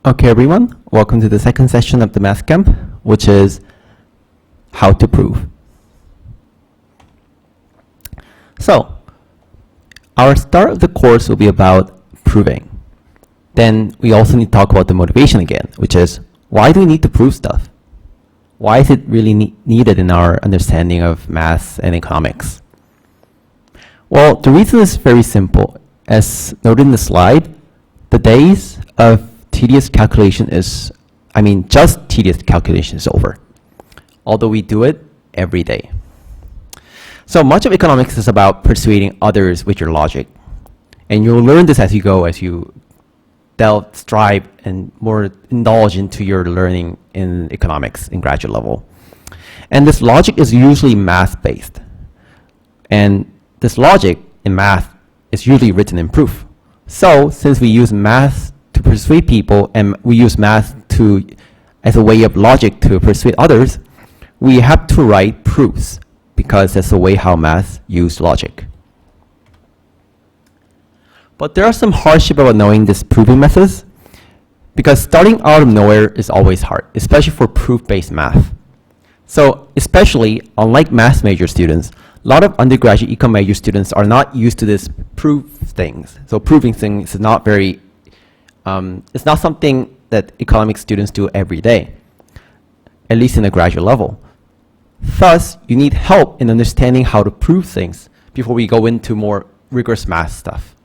Okay, everyone, welcome to the second session of the Math Camp, which is how to prove. So, our start of the course will be about proving. Then we also need to talk about the motivation again, which is why do we need to prove stuff? Why is it really needed in our understanding of math and economics? Well, the reason is very simple. As noted in the slide, the days of tedious calculation is, just tedious calculation is over. Although we do it every day. So much of economics is about persuading others with your logic. And you'll learn this as you go, as you strive and more indulge into your learning in economics in graduate level. And this logic is usually math-based. And this logic in math is usually written in proof. So since we use math to persuade people and we use math as a way of logic to persuade others, we have to write proofs because that's the way how math use logic. But there are some hardship about knowing this proving methods because starting out of nowhere is always hard, especially for proof-based math. So especially, unlike math major students, a lot of undergraduate econ major students are not used to this proof things. So proving things is not very, it's not something that economics students do every day, at least in the graduate level. Thus, you need help in understanding how to prove things before we go into more rigorous math stuff.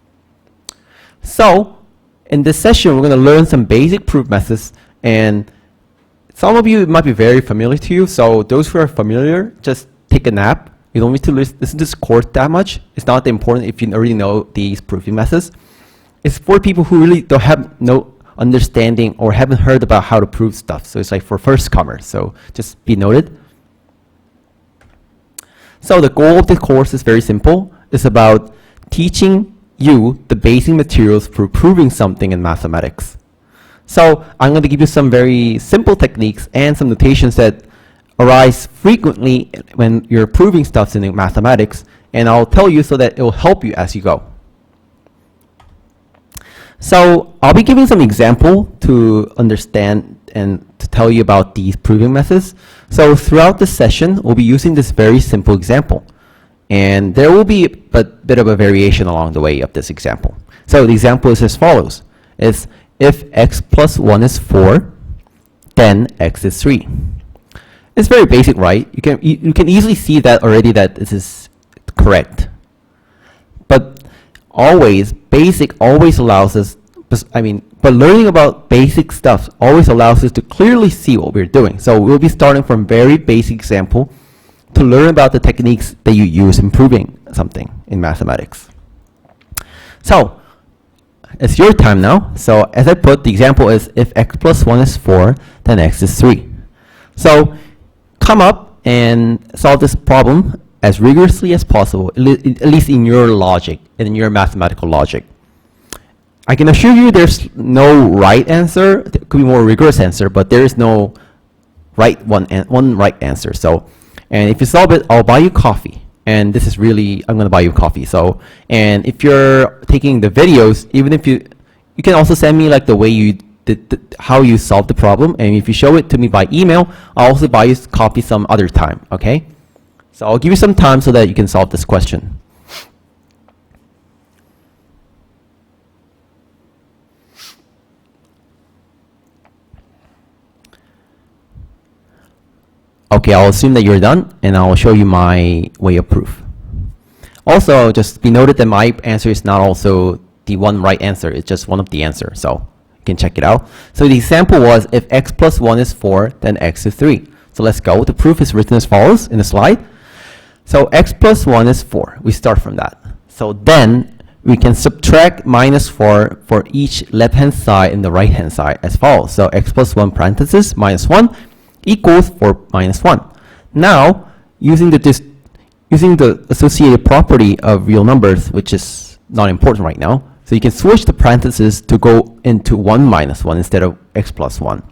So, in this session, we're going to learn some basic proof methods, and some of you might be very familiar to you, so those who are familiar, just take a nap. You don't need to listen to this course that much. It's not important if you already know these proving methods. It's for people who really don't have no understanding or haven't heard about how to prove stuff. So it's like for first comers. So just be noted. So the goal of the course is very simple. It's about teaching you the basic materials for proving something in mathematics. So I'm going to give you some very simple techniques and some notations that arise frequently when you're proving stuff in mathematics, and I'll tell you so that it will help you as you go. So I'll be giving some example to understand and to tell you about these proving methods. So throughout this session, we'll be using this very simple example. And there will be a bit of a variation along the way of this example. So the example is as follows. It's if x plus 1 is 4, then x is 3. It's very basic, right? You can easily see that already that this is correct. But basic always allows us, but learning about basic stuff always allows us to clearly see what we're doing. So we'll be starting from very basic example to learn about the techniques that you use in proving something in mathematics. So it's your time now. So as I put, the example is if x plus 1 is 4, then x is 3. So come up and solve this problem as rigorously as possible, at least in your logic and in your mathematical logic. I can assure you there's no right answer. There could be more rigorous answer, but there is no one right answer. So, and if you solve it, I'll buy you coffee. And this is really, I'm going to buy you coffee. So, and if you're taking the videos, even if you can also send me like the way you how you solve the problem, and if you show it to me by email, I'll also buy you copy some other time, okay? So I'll give you some time so that you can solve this question. Okay, I'll assume that you're done, and I'll show you my way of proof. Also, just be noted that my answer is not also the one right answer, it's just one of the answers, so you can check it out. So the example was if x plus 1 is 4, then x is 3. So let's go. The proof is written as follows in the slide. So x plus 1 is 4. We start from that. So then we can subtract minus 4 for each left-hand side and the right-hand side as follows. So x plus 1 parenthesis minus 1 equals 4 minus 1. Now, using the associated property of real numbers, which is not important right now, so you can switch the parentheses to go into 1 minus 1 instead of x plus 1.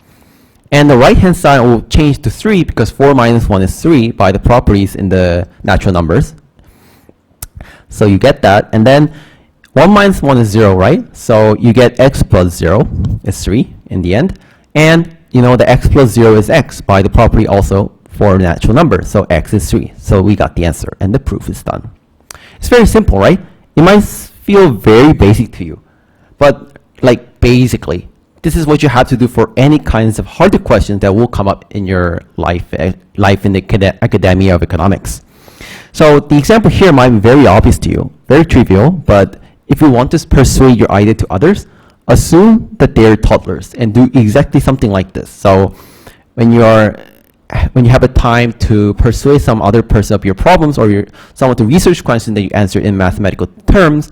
And the right-hand side will change to 3 because 4 minus 1 is 3 by the properties in the natural numbers. So you get that. And then 1 minus 1 is 0, right? So you get x plus 0 is 3. in the end. And you know the x plus 0 is x by the property also for a natural number. So x is 3. So we got the answer and the proof is done. It's very simple, right? It might feel very basic to you, but like basically, this is what you have to do for any kinds of harder questions that will come up in your life in the academia of economics. So the example here might be very obvious to you, very trivial, but if you want to persuade your idea to others, assume that they're toddlers and do exactly something like this. So when you have a time to persuade some other person of your problems or some of the research questions that you answer in mathematical terms,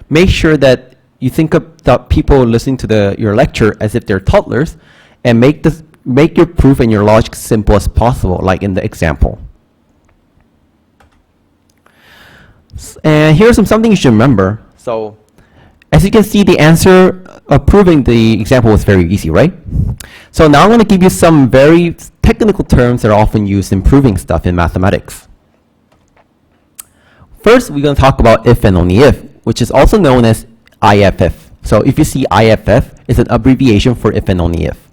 make sure that you think of the people listening to your lecture as if they're toddlers, and make your proof and your logic simple as possible, like in the example. And here's something you should remember. So as you can see, the answer of proving the example was very easy, right? So now I'm going to give you some very technical terms that are often used in proving stuff in mathematics. First, we're going to talk about if and only if, which is also known as IFF. So if you see IFF, it's an abbreviation for if and only if.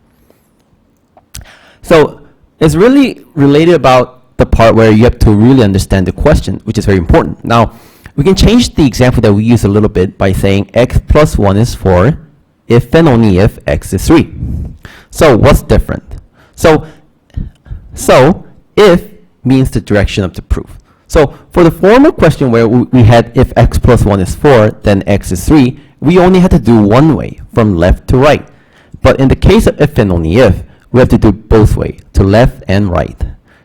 So it's really related about the part where you have to really understand the question, which is very important. Now, we can change the example that we use a little bit by saying x plus 1 is 4 if and only if x is 3. So what's different? So if means the direction of the proof. So for the former question where we had if x plus 1 is 4, then x is 3, we only had to do one way, from left to right. But in the case of if and only if, we have to do both way, to left and right.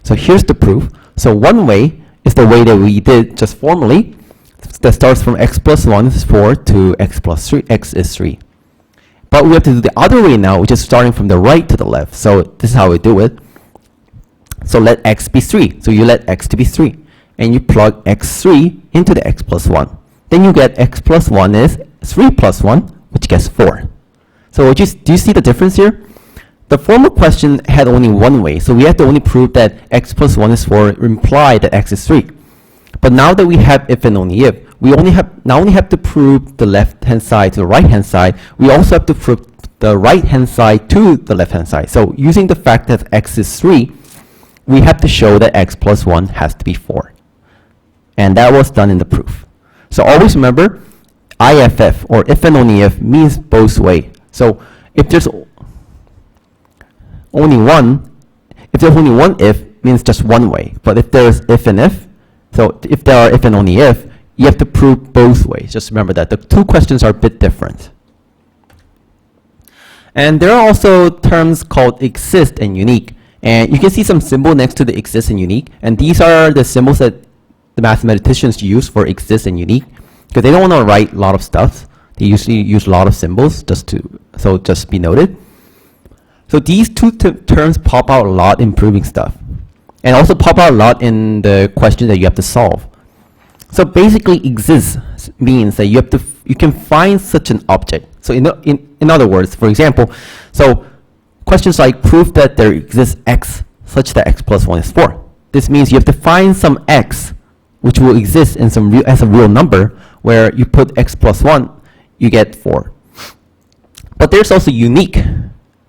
So here's the proof. So one way is the way that we did just formally, that starts from x plus 1 is 4 to x plus 3, x is 3. But we have to do the other way now, which is starting from the right to the left. So this is how we do it. So let x be 3. So you let x to be 3. And you plug x3 into the x plus 1. Then you get x plus 1 is 3 plus 1, which gets 4. So do you see the difference here? The former question had only one way, so we had to only prove that x plus 1 is 4 implied that x is 3. But now that we have if and only if, we not only have to prove the left-hand side to the right-hand side, we also have to prove the right-hand side to the left-hand side. So using the fact that x is 3, we have to show that x plus 1 has to be 4. And that was done in the proof. So always remember, IFF, or if and only if, means both way. So if there's only one if, means just one way. But if there's if and if, so if there are if and only if, you have to prove both ways. Just remember that the two questions are a bit different. And there are also terms called exist and unique. And you can see some symbol next to the exist and unique. And these are the symbols that the mathematicians use for exist and unique, because they don't want to write a lot of stuff. They usually use a lot of symbols just be noted. So these two terms pop out a lot in proving stuff, and also pop out a lot in the question that you have to solve. So basically, exist means that you can find such an object. So in other words, for example, so questions like prove that there exists x such that x plus 1 is 4. This means you have to find some x which will exist in as a real number, where you put x plus 1, you get 4. But there's also unique,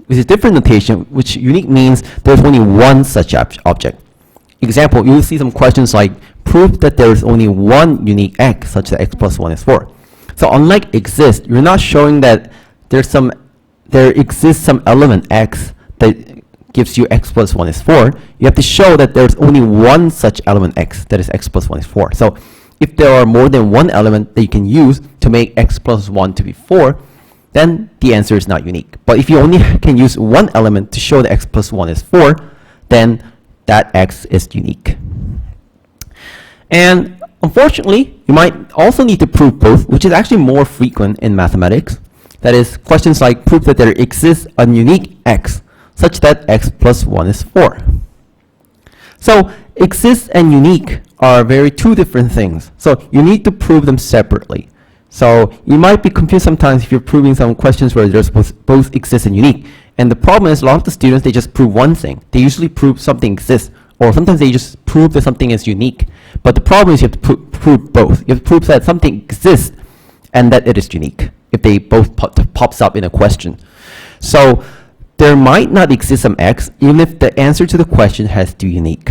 which is a different notation, which unique means there's only one such object. Example, you will see some questions like, prove that there is only one unique x such that x plus 1 is 4. So unlike exist, you're not showing that there exists some element x that gives you x plus 1 is 4. You have to show that there's only one such element x, that is x plus 1 is 4. So if there are more than one element that you can use to make x plus 1 to be 4, then the answer is not unique. But if you only can use one element to show that x plus 1 is 4, then that x is unique. And unfortunately, you might also need to prove both, which is actually more frequent in mathematics. That is, questions like prove that there exists a unique x such that x plus 1 is 4. So exist and unique are two different things. So you need to prove them separately. So you might be confused sometimes if you're proving some questions where there's both exist and unique. And the problem is a lot of the students, they just prove one thing. They usually prove something exists, or sometimes they just prove that something is unique. But the problem is you have to prove both. You have to prove that something exists and that it is unique, if they both pops up in a question. So there might not exist some x even if the answer to the question has to be unique.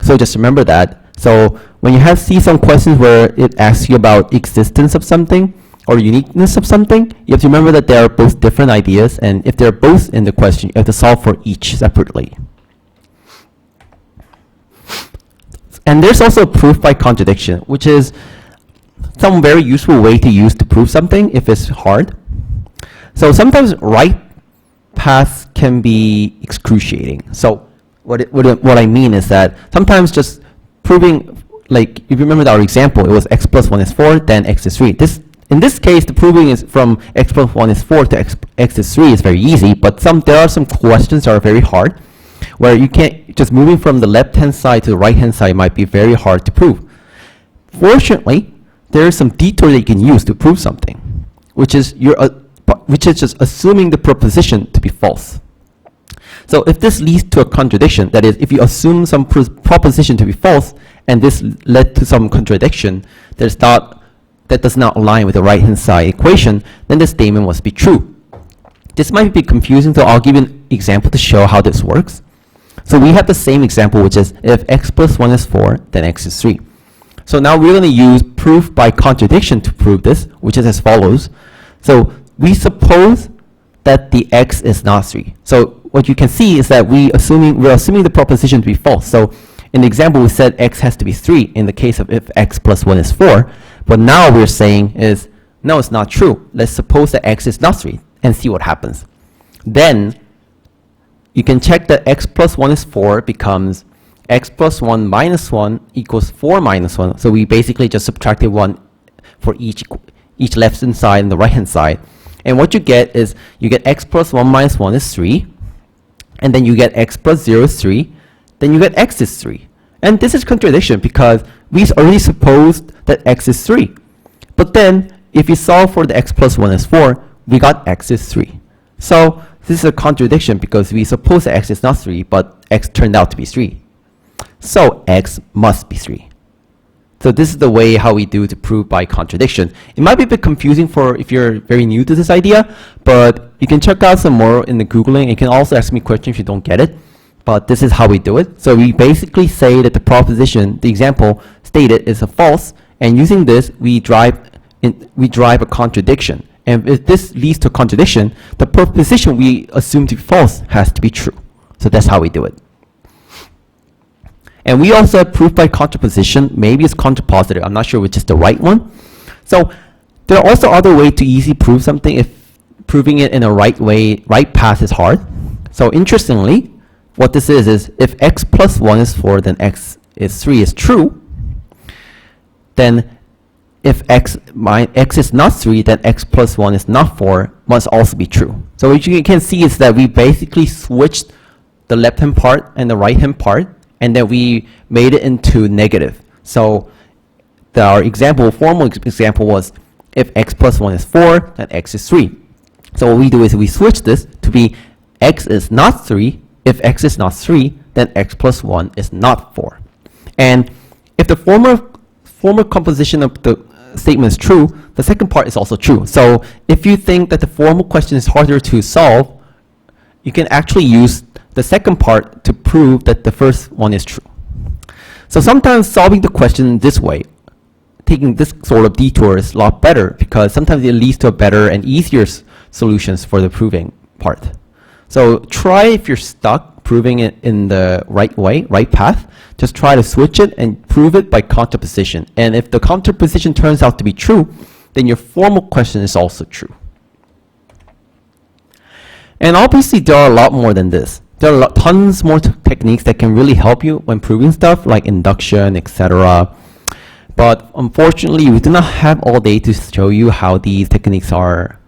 So just remember that. So when you see some questions where it asks you about existence of something or uniqueness of something, you have to remember that they are both different ideas, and if they're both in the question, you have to solve for each separately. And there's also proof by contradiction, which is some very useful way to use to prove something if it's hard. So sometimes right paths can be excruciating. So what I mean is that sometimes just proving, like if you remember our example, it was x plus 1 is 4, then x is 3. In this case, the proving is from x plus 1 is 4 to x is 3 is very easy, but there are some questions that are very hard, where you can't, just moving from the left-hand side to the right-hand side might be very hard to prove. Fortunately, there is some detour that you can use to prove something, which is just assuming the proposition to be false. So if this leads to a contradiction, that is, if you assume some proposition to be false, and this led to some contradiction that does not align with the right-hand side equation, then the statement must be true. This might be confusing, so I'll give you an example to show how this works. So we have the same example, which is if x plus 1 is 4, then x is 3. So now we're going to use proof by contradiction to prove this, which is as follows. So we suppose that the x is not 3. So what you can see is that we're assuming the proposition to be false. So in the example, we said x has to be 3 in the case of if x plus 1 is 4. But now we're saying is, no, it's not true. Let's suppose that x is not 3 and see what happens. Then you can check that x plus 1 is 4 becomes x plus 1 minus 1 equals 4 minus 1. So we basically just subtracted 1 for each left-hand side and the right-hand side. And what you get is you get x plus 1 minus 1 is 3. And then you get x plus 0 is 3. Then you get x is 3. And this is contradiction because we already supposed that x is 3. But then if we solve for the x plus 1 is 4, we got x is 3. So this is a contradiction because we suppose that x is not 3, but x turned out to be 3. So x must be 3. So this is the way how we do to prove by contradiction. It might be a bit confusing for if you're very new to this idea, but you can check out some more in the Googling. You can also ask me questions if you don't get it. But this is how we do it. So we basically say that the proposition, the example stated, is a false, and using this we drive a contradiction. And if this leads to a contradiction, the proposition we assume to be false has to be true. So that's how we do it. And we also have proof by contraposition. Maybe it's contrapositive. I'm not sure which is the right one. So there are also other ways to easily prove something if proving it in a right path is hard. So interestingly, what this is if x plus 1 is 4, then x is 3 is true. Then if x is not 3, then x plus 1 is not 4 must also be true. So what you can see is that we basically switched the left-hand part and the right-hand part, and then we made it into negative. So our formal example was if x plus 1 is 4, then x is 3. So what we do is we switch this to be x is not 3. If x is not 3, then x plus 1 is not 4. And if the former composition of the statement is true, the second part is also true. So if you think that the formal question is harder to solve, you can actually use the second part to prove that the first one is true. So sometimes solving the question this way, taking this sort of detour, is a lot better because sometimes it leads to a better and easier solutions for the proving part. So try, if you're stuck proving it in the right way, right path, just try to switch it and prove it by contraposition. And if the contraposition turns out to be true, then your formal question is also true. And obviously there are a lot more than this. There are tons more techniques that can really help you when proving stuff like induction, etc. But unfortunately, we do not have all day to show you how these techniques work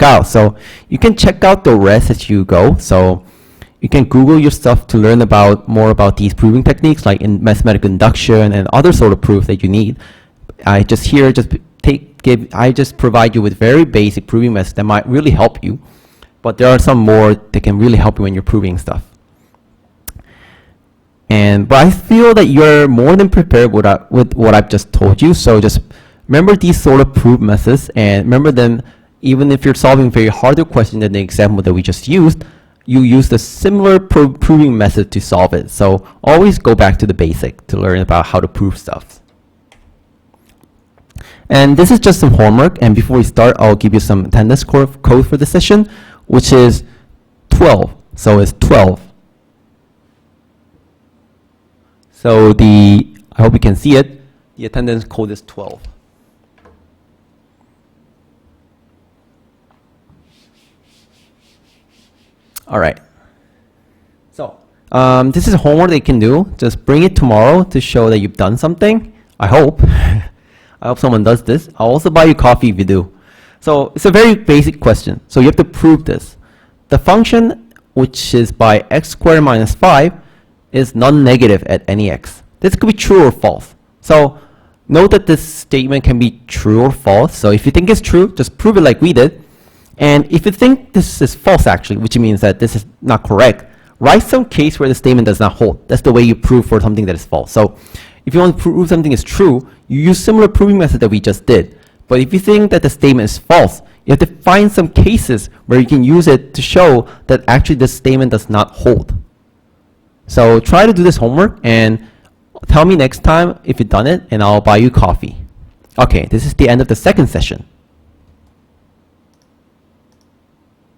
out. So you can check out the rest as you go. So you can Google your stuff to learn more about these proving techniques like in mathematical induction and other sort of proof that you need. I just provide you with very basic proving methods that might really help you. But there are some more that can really help you when you're proving stuff. But I feel that you're more than prepared with what I've just told you. So just remember these sort of proof methods and remember them even if you're solving very harder question than the example that we just used, you use the similar proving method to solve it. So always go back to the basic to learn about how to prove stuff. And this is just some homework, and before we start, I'll give you some attendance code for the session, which is 12. So it's 12. So I hope you can see it. The attendance code is 12. All right. So this is homework that you can do. Just bring it tomorrow to show that you've done something. I hope. I hope someone does this. I'll also buy you coffee if you do. So it's a very basic question. So you have to prove this. The function, which is by x squared minus 5, is non-negative at any x. This could be true or false. So note that this statement can be true or false. So if you think it's true, just prove it like we did. And if you think this is false actually, which means that this is not correct, write some case where the statement does not hold. That's the way you prove for something that is false. So if you want to prove something is true, you use similar proving method that we just did. But if you think that the statement is false, you have to find some cases where you can use it to show that actually this statement does not hold. So try to do this homework and tell me next time if you've done it, and I'll buy you coffee. Okay, this is the end of the second session.